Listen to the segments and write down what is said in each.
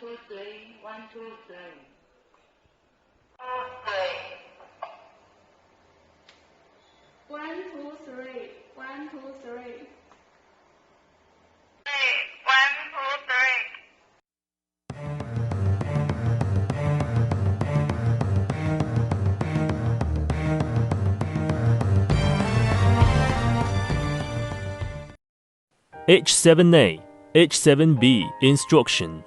2, 3, 1, 2, 3. 1, 2, 3. 1, 2, 3. 'H7A, H7B instruction.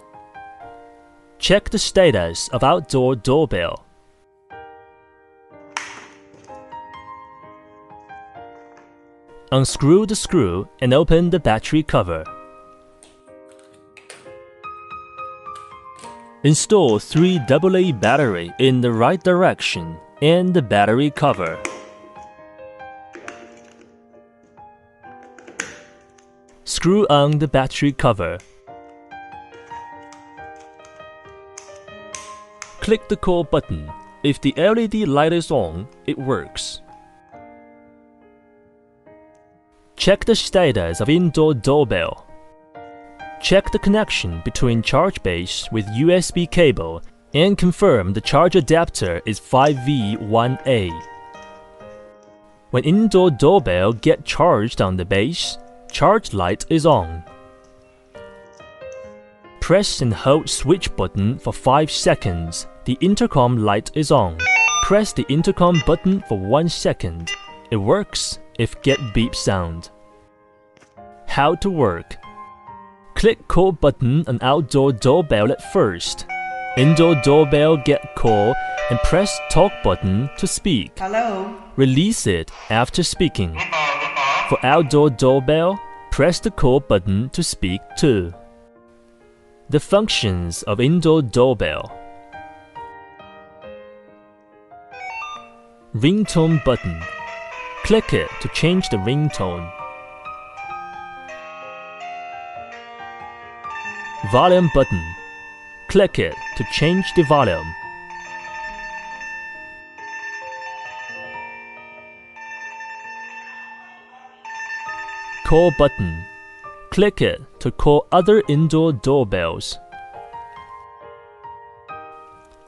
Check the status of outdoor doorbell. Unscrew the screw and open the battery cover. Install 3 AA battery in the right direction and the battery cover. Screw on the battery cover. Click the call button. If the LED light is on, it works. Check the status of indoor doorbell. Check the connection between charge base with USB cable and confirm the charge adapter is 5V1A. When indoor doorbell get charged on the base, charge light is on. Press and hold switch button for 5 seconds. The intercom light is on. Press the intercom button for 1 second. It works if get beep sound. How to work. Click call button on outdoor doorbell at first. Indoor doorbell get call and press talk button to speak. Hello. Release it after speaking. For outdoor doorbell, press the call button to speak to. The functions of indoor doorbell. Ringtone button. Click it to change the ringtone. Volume button. Click it to change the volume. Call button. Click it to call other indoor doorbells.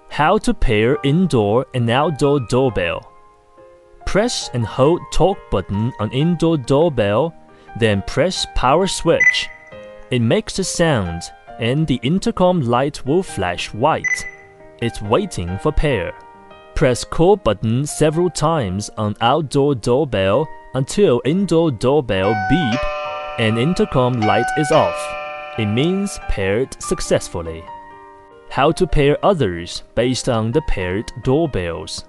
How to pair indoor and outdoor doorbell. Press and hold talk button on indoor doorbell, then press power switch. It makes a sound and the intercom light will flash white. It's waiting for pair. Press call button several times on outdoor doorbell until indoor doorbell beep and intercom light is off. It means paired successfully. How to pair others based on the paired doorbells.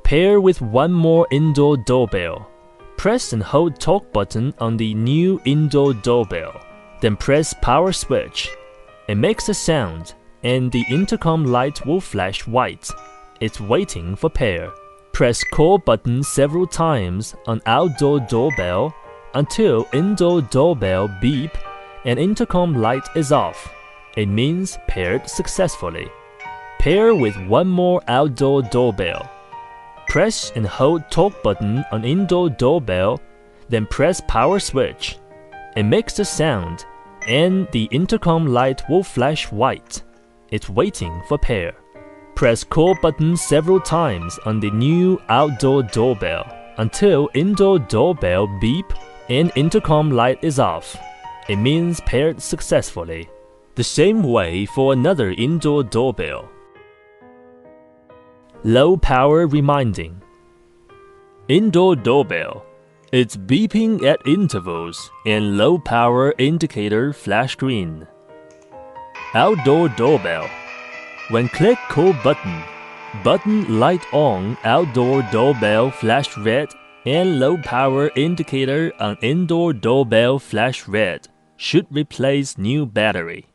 Pair with one more indoor doorbell. Press and hold talk button on the new indoor doorbell. Then press power switch. It makes a sound and the intercom light will flash white. It's waiting for pair. Press call button several times on outdoor doorbell until indoor doorbell beep and intercom light is off. It means paired successfully. Pair with one more outdoor doorbell. Press and hold talk button on indoor doorbell, then press power switch. It makes a sound and the intercom light will flash white. It's waiting for pair. Press call button several times on the new outdoor doorbell until indoor doorbell beep and intercom light is off. It means paired successfully. The same way for another indoor doorbell. Low power reminding. Indoor doorbell. It's beeping at intervals and low power indicator flash green. Outdoor doorbell. When click call button, button light on outdoor doorbell flash red and low power indicator on indoor doorbell flash red. Should replace new battery.